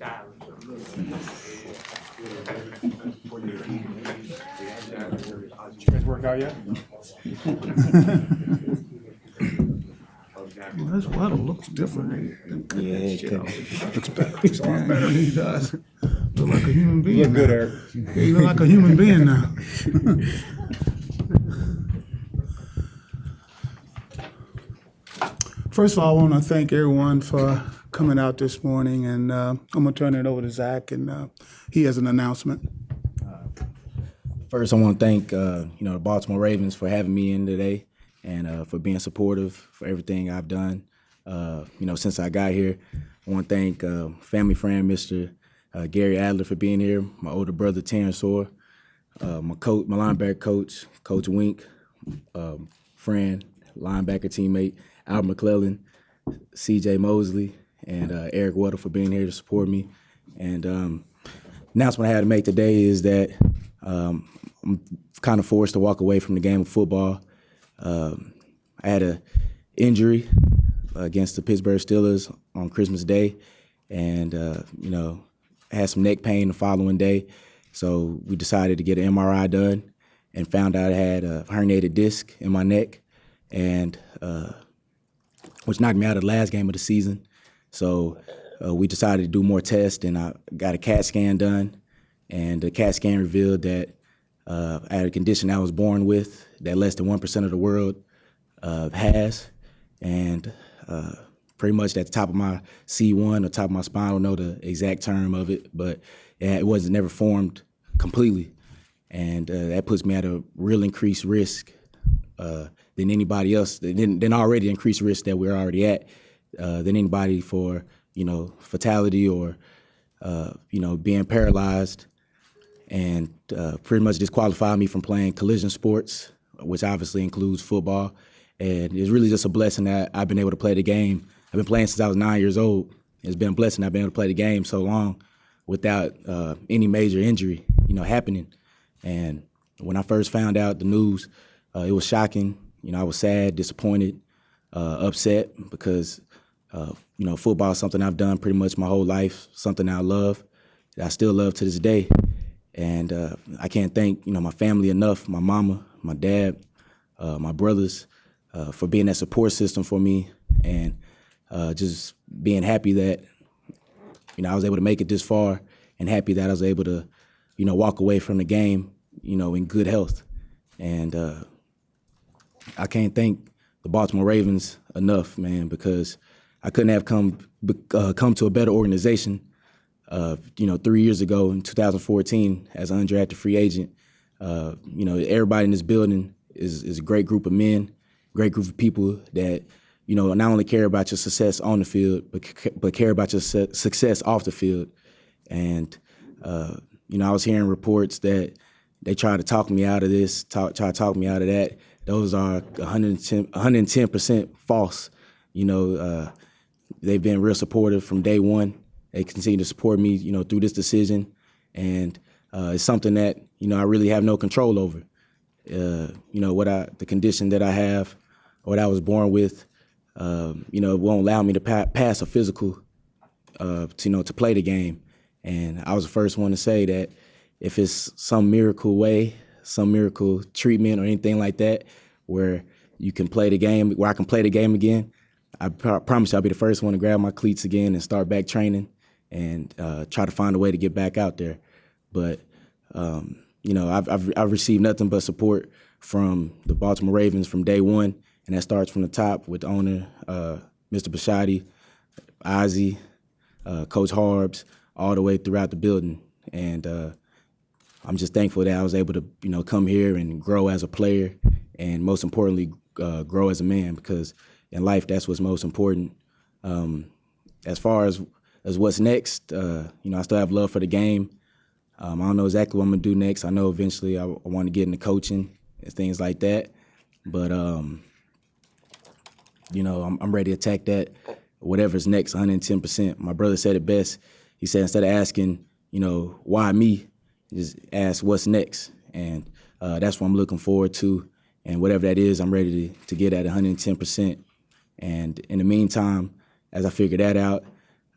Did you guys work out yet? This weather looks different. Yeah, it Looks better. It's a lot better than he does. Look like a human being. You look good, now. Eric. Yeah, you look like a human being now. First of all, I want to thank everyone for coming out this morning, and I'm going to turn it over to Zach, and he has an announcement. First, I want to thank the Baltimore Ravens for having me in today and for being supportive for everything I've done. Since I got here, I want to thank family friend Mr. Gary Adler for being here, my older brother Terrence Orr, my coach, my linebacker coach, Coach Wink, friend, linebacker teammate Albert McClellan, C.J. Mosley, and Eric Weddle for being here to support me. And announcement I had to make today is that I'm kind of forced to walk away from the game of football. I had an injury against the Pittsburgh Steelers on Christmas Day, and I had some neck pain the following day. So we decided to get an MRI done and found out I had a herniated disc in my neck, and which knocked me out of the last game of the season. So we decided to do more tests, and I got a CAT scan done, and the CAT scan revealed that I had a condition I was born with that less than 1% of the world has, and pretty much at the top of my C1 or top of my spine, I don't know the exact term of it, but it wasn't never formed completely, and that puts me at a real increased risk than anybody else, than already increased risk that we're already at, than anybody for fatality or being paralyzed, and pretty much disqualified me from playing collision sports, which obviously includes football. And it's really just a blessing that I've been able to play the game. I've been playing since I was 9 years old. It's been a blessing I've been able to play the game so long without any major injury, happening. And when I first found out the news, it was shocking. I was sad, disappointed, upset because, football is something I've done pretty much my whole life, something I love, that I still love to this day. And I can't thank, my family enough, my mama, my dad, my brothers, for being that support system for me, and just being happy that, I was able to make it this far, and happy that I was able to, walk away from the game, in good health. And I can't thank the Baltimore Ravens enough, man, because I couldn't have come to a better organization 3 years ago in 2014 as an undrafted free agent. Everybody in this building is a great group of men, great group of people that, not only care about your success on the field, but care about your success off the field. And, I was hearing reports that they try to talk me out of this, try to talk me out of that. Those are 110% false. They've been real supportive from day one. They continue to support me, through this decision. And it's something that, I really have no control over. The condition that I have, or what I was born with, it won't allow me to pass a physical, to play the game. And I was the first one to say that if it's some miracle way, some miracle treatment or anything like that, where you can play the game, where I can play the game again, I promise you I'll be the first one to grab my cleats again and start back training and try to find a way to get back out there. But, I've received nothing but support from the Baltimore Ravens from day one, and that starts from the top with the owner, Mr. Bisciotti, Ozzie, Coach Harbs, all the way throughout the building. And I'm just thankful that I was able to, come here and grow as a player, and most importantly, grow as a man, because in life, that's what's most important. As far as what's next, I still have love for the game. I don't know exactly what I'm going to do next. I know eventually I want to get into coaching and things like that. But, I'm ready to attack that, whatever's next, 110%. My brother said it best. He said, instead of asking, why me, just ask what's next. And that's what I'm looking forward to. And whatever that is, I'm ready to get at 110%. And in the meantime, as I figure that out,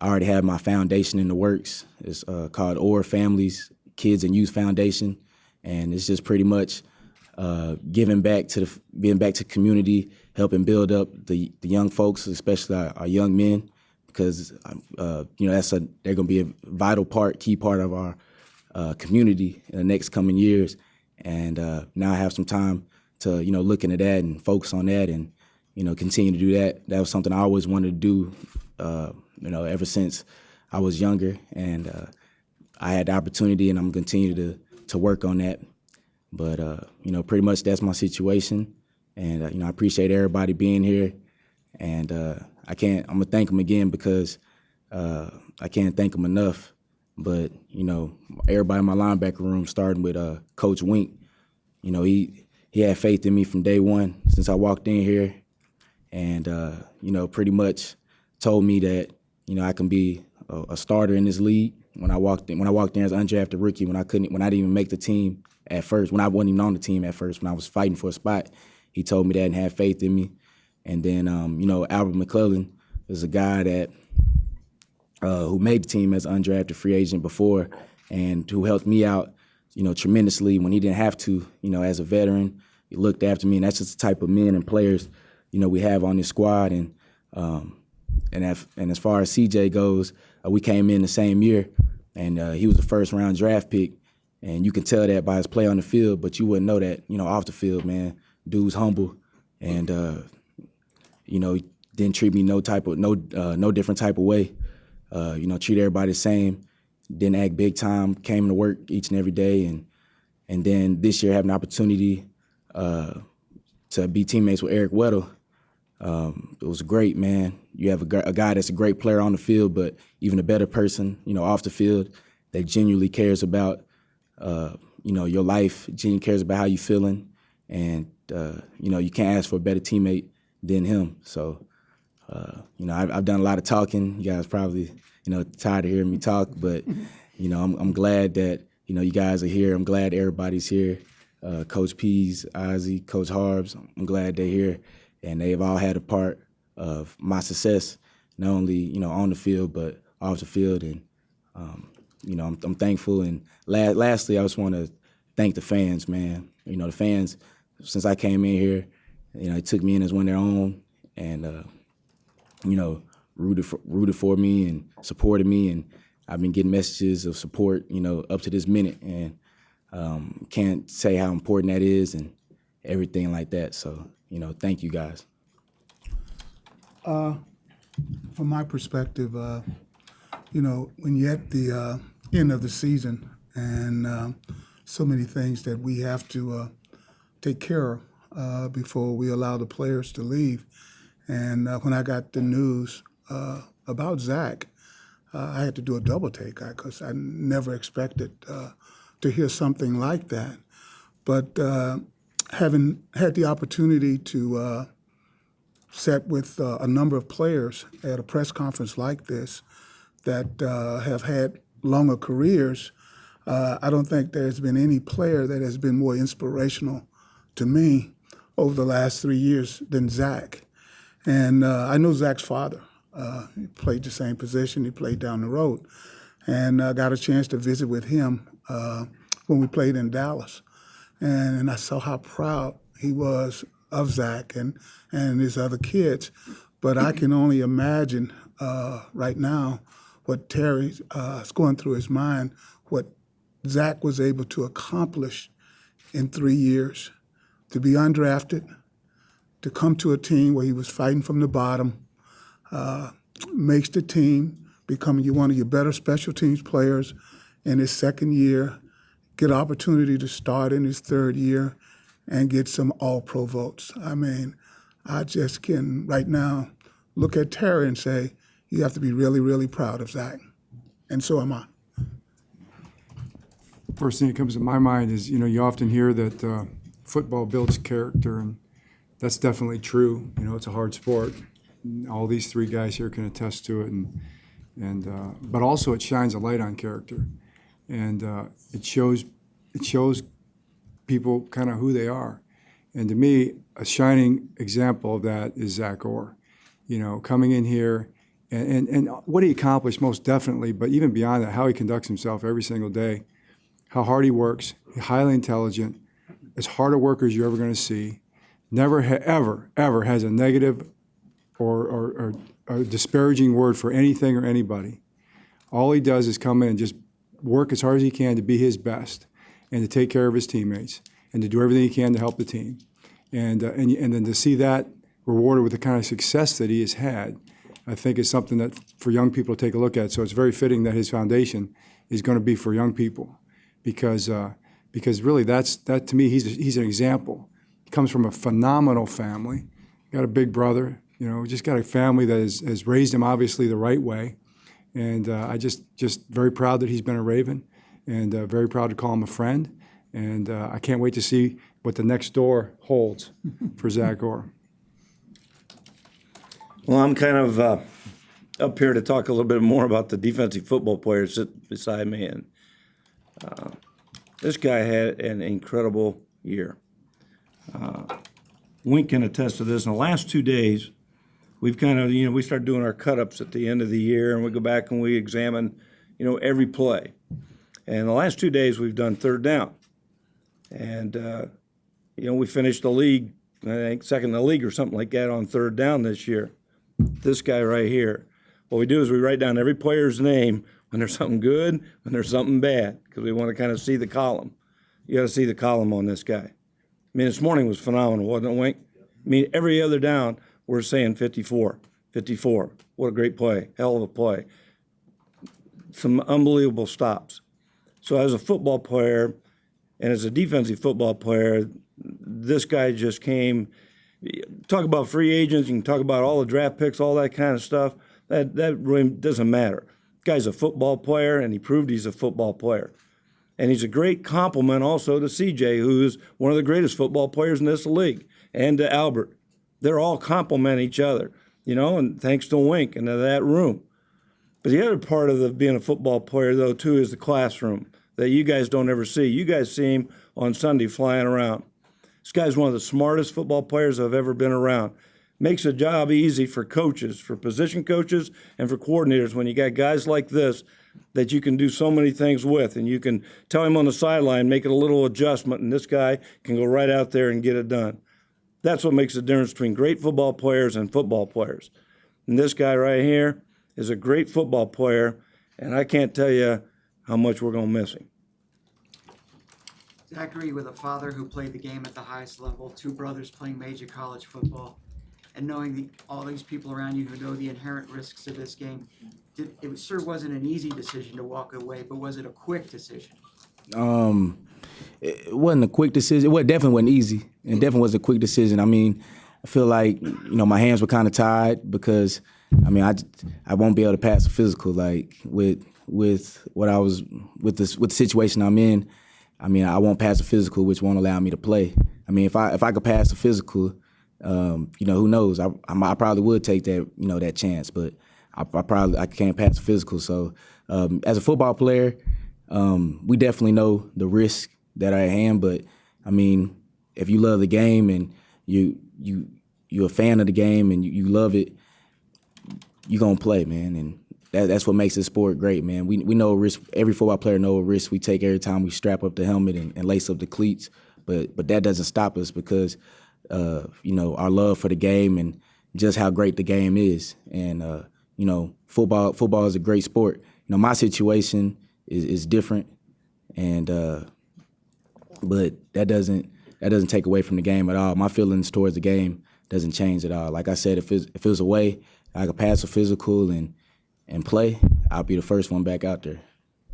I already have my foundation in the works. It's called Orr Families Kids and Youth Foundation, and it's just pretty much giving back to the community, helping build up the young folks, especially our young men, because they're going to be a vital key part of our community in the next coming years. And now I have some time to look into that and focus on that, and continue to do that. That was something I always wanted to do, ever since I was younger, and I had the opportunity, and I'm going to continue to work on that. But pretty much that's my situation, and I appreciate everybody being here, and I'm gonna thank them again because I can't thank them enough. But everybody in my linebacker room, starting with Coach Wink, he had faith in me from day one since I walked in here, and pretty much told me that I can be a starter in this league. When I walked in as an undrafted rookie, when I didn't even make the team at first, when I wasn't even on the team at first, when I was fighting for a spot, he told me that and had faith in me. And then Albert McClellan is a guy that who made the team as an undrafted free agent before, and who helped me out tremendously when he didn't have to. As a veteran, he looked after me, and that's just the type of men and players we have on this squad. And as far as CJ goes, we came in the same year, and he was a first-round draft pick, and you can tell that by his play on the field, but you wouldn't know that off the field, man. Dude's humble, and didn't treat me no different type of way. Treat everybody the same. Didn't act big time. Came to work each and every day, and then this year having an opportunity to be teammates with Eric Weddle. It was great, man. You have a guy that's a great player on the field, but even a better person, off the field, that genuinely cares about, your life, genuinely cares about how you're feeling, and you can't ask for a better teammate than him. So, I've done a lot of talking. You guys probably, tired of hearing me talk, but I'm glad that you guys are here. I'm glad everybody's here. Coach Pease, Ozzie, Coach Harbs. I'm glad they're here. And they've all had a part of my success, not only on the field but off the field. And I'm thankful. And lastly, I just want to thank the fans, man. The fans, since I came in here, they took me in as one of their own, and rooted for me and supported me. And I've been getting messages of support, up to this minute, and can't say how important that is and everything like that. So. Thank you guys. From my perspective, when you're at the end of the season and so many things that we have to take care of before we allow the players to leave. And when I got the news about Zach, I had to do a double take because I never expected to hear something like that. But having had the opportunity to sit with a number of players at a press conference like this that have had longer careers, I don't think there's been any player that has been more inspirational to me over the last 3 years than Zach. And I know Zach's father. He played the same position. He played down the road. And I got a chance to visit with him when we played in Dallas. And I saw how proud he was of Zach and his other kids. But I can only imagine right now what Terry's is going through his mind, what Zach was able to accomplish in 3 years, to be undrafted, to come to a team where he was fighting from the bottom, makes the team, becoming one of your better special teams players in his second year, get opportunity to start in his third year and get some all-pro votes. I mean, I just can right now look at Terry and say, you have to be really, really proud of Zach. And so am I. First thing that comes to my mind is, you often hear that football builds character, and that's definitely true. It's a hard sport. All these three guys here can attest to it, but also it shines a light on character. And it shows people kind of who they are. And to me, a shining example of that is Zach Orr. Coming in here and what he accomplished most definitely, but even beyond that, how he conducts himself every single day, how hard he works, highly intelligent, as hard a worker as you're ever going to see, never ever has a negative or a disparaging word for anything or anybody. All he does is come in and just work as hard as he can to be his best and to take care of his teammates and to do everything he can to help the team. And then to see that rewarded with the kind of success that he has had, I think is something that for young people to take a look at. So it's very fitting that his foundation is going to be for young people, because really that to me he's an example. He comes from a phenomenal family, got a big brother, just got a family that has raised him obviously the right way, and I just very proud that he's been a Raven, and very proud to call him a friend, and I can't wait to see what the next door holds for Zach Orr. Well, I'm kind of up here to talk a little bit more about the defensive football players sit beside me, and this guy had an incredible year. Wink can attest to this. In the last 2 days, we've kind of, we start doing our cut-ups at the end of the year, and we go back and we examine, every play. And the last 2 days, we've done third down. And, we finished the league, I think, second in the league or something like that on third down this year. This guy right here. What we do is we write down every player's name when there's something good, when there's something bad, because we want to kind of see the column. You got to see the column on this guy. I mean, this morning was phenomenal, wasn't it, Wink? I mean, every other down, we're saying 54, 54. What a great play, hell of a play. Some unbelievable stops. So as a football player and as a defensive football player, this guy just came. Talk about free agents, you can talk about all the draft picks, all that kind of stuff. That really doesn't matter. Guy's a football player, and he proved he's a football player. And he's a great compliment also to CJ, who's one of the greatest football players in this league, and to Albert. They're all complement each other, and thanks to Wink and to that room. But the other part of being a football player, though, too, is the classroom that you guys don't ever see. You guys see him on Sunday flying around. This guy's one of the smartest football players I've ever been around. Makes the job easy for coaches, for position coaches, and for coordinators when you got guys like this that you can do so many things with, and you can tell him on the sideline, make it a little adjustment, and this guy can go right out there and get it done. That's what makes the difference between great football players and football players. And this guy right here is a great football player, and I can't tell you how much we're going to miss him. Zachary, with a father who played the game at the highest level, two brothers playing major college football, and knowing all these people around you who know the inherent risks of this game, it sure wasn't an easy decision to walk away, but was it a quick decision? It wasn't a quick decision. Well, it definitely wasn't easy. It definitely was a quick decision. I mean, I feel like, my hands were kind of tied because, I won't be able to pass a physical, like with what I was, with the situation I'm in. I won't pass a physical, which won't allow me to play. If I could pass a physical, who knows? I probably would take that, that chance, but I can't pass a physical. So as a football player, we definitely know the risk that are at hand. But if you love the game and you're a fan of the game and you love it, you're gonna play, man. And that's what makes this sport great, man. We know a risk. Every football player knows a risk we take every time we strap up the helmet and lace up the cleats. But that doesn't stop us because our love for the game and just how great the game is. And football is a great sport. My situation is different, and but that doesn't take away from the game at all. My feelings towards the game doesn't change at all. Like I said, if it was a way I could pass a physical and play, I'll be the first one back out there.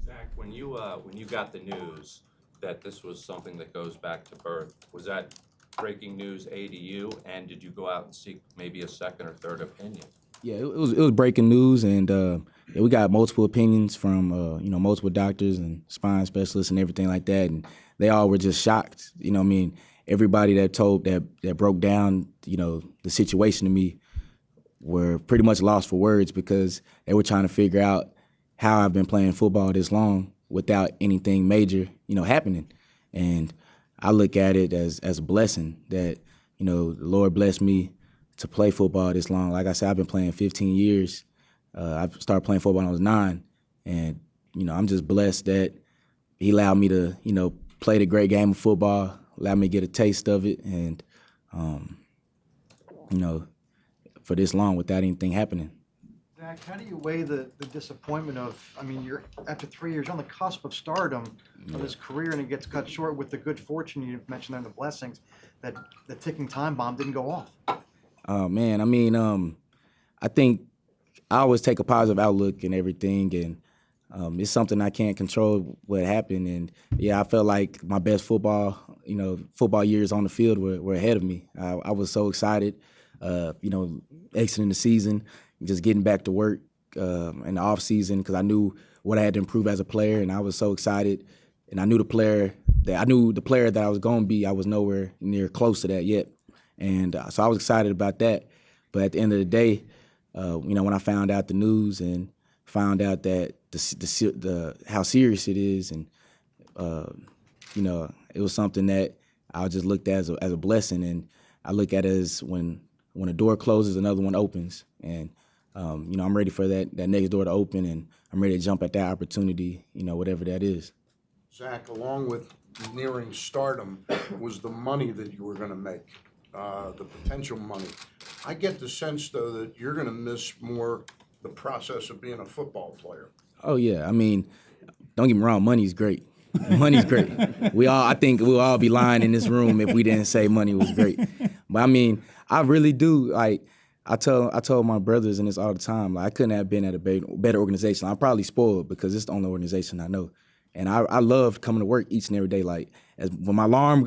Zach, when you got the news that this was something that goes back to birth, was that breaking news to you, and did you go out and seek maybe a second or third opinion? Yeah, it was breaking news, and we got multiple opinions from multiple doctors and spine specialists and everything like that, and they all were just shocked. Everybody that broke down the situation to me were pretty much lost for words because they were trying to figure out how I've been playing football this long without anything major happening, and I look at it as a blessing that the Lord blessed me to play football this long. Like I said, I've been playing 15 years. I started playing football when I was 9, and I'm just blessed that he allowed me to play the great game of football, allowed me to get a taste of it, and for this long without anything happening. Zach, how do you weigh the disappointment of, I mean, you're after 3 years on the cusp of stardom of his career, and it gets cut short with the good fortune you've mentioned and the blessings that the ticking time bomb didn't go off? Oh man, I mean, I think I always take a positive outlook in everything, and it's something I can't control what happened. And yeah, I felt like my best football years on the field were ahead of me. I was so excited, exiting the season, just getting back to work in the off season because I knew what I had to improve as a player, and I was so excited. And I knew the player that I was going to be. I was nowhere near close to that yet, and so I was excited about that. But at the end of the day, when I found out the news and found out that the how serious it is, and it was something that I just looked at as a blessing, and I look at it as when a door closes, another one opens, and I'm ready for that next door to open, and I'm ready to jump at that opportunity, whatever that is. Zach, along with nearing stardom was the money that you were going to make, the potential money. I get the sense, though, that you're going to miss more the process of being a football player. Oh yeah, I mean, don't get me wrong, money's great. Money's great. I think we'll all be lying in this room if we didn't say money was great. But I mean, I really do. Like I told my brothers and this all the time. Like I couldn't have been at a better organization. I'm probably spoiled because it's the only organization I know. And I loved coming to work each and every day. Like when my alarm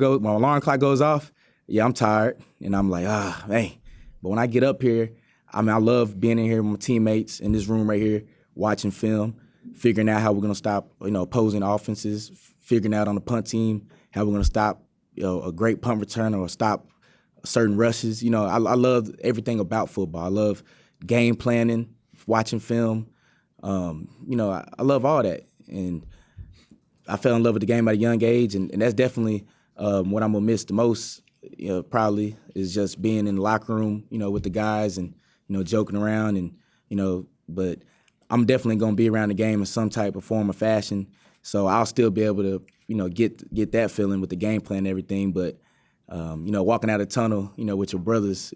clock goes off, yeah, I'm tired and I'm like, man. But when I get up here, I mean, I love being in here with my teammates in this room right here, watching film, figuring out how we're gonna stop, opposing offenses, figuring out on the punt team how we're gonna stop, a great punt return or stop certain rushes. I love everything about football. I love game planning, watching film. I love all that, and I fell in love with the game at a young age, and that's definitely what I'm gonna miss the most. Probably is just being in the locker room, with the guys and joking around, and but I'm definitely gonna be around the game in some type of form or fashion. So I'll still be able to get that feeling with the game plan and everything. But walking out of the tunnel, with your brothers,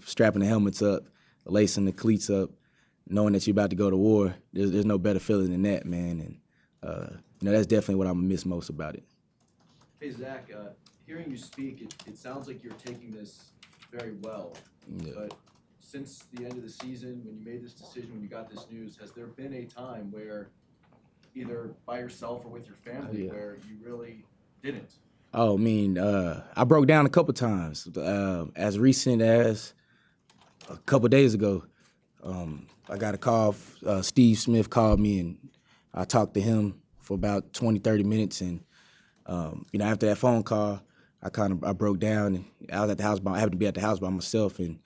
strapping the helmets up, lacing the cleats up, knowing that you're about to go to war, there's no better feeling than that, man. And that's definitely what I'm gonna miss most about it. Hey Zach, hearing you speak, it sounds like you're taking this very well. Yeah. But since the end of the season, when you made this decision, when you got this news, has there been a time where either by yourself or with your family where you really didn't? Oh, I mean, I broke down a couple times. As recent as a couple days ago, I got a call. Steve Smith called me, and I talked to him for about 20, 30 minutes. And, after that phone call, I broke down, and I was at the house. I happened to be at the house by myself, and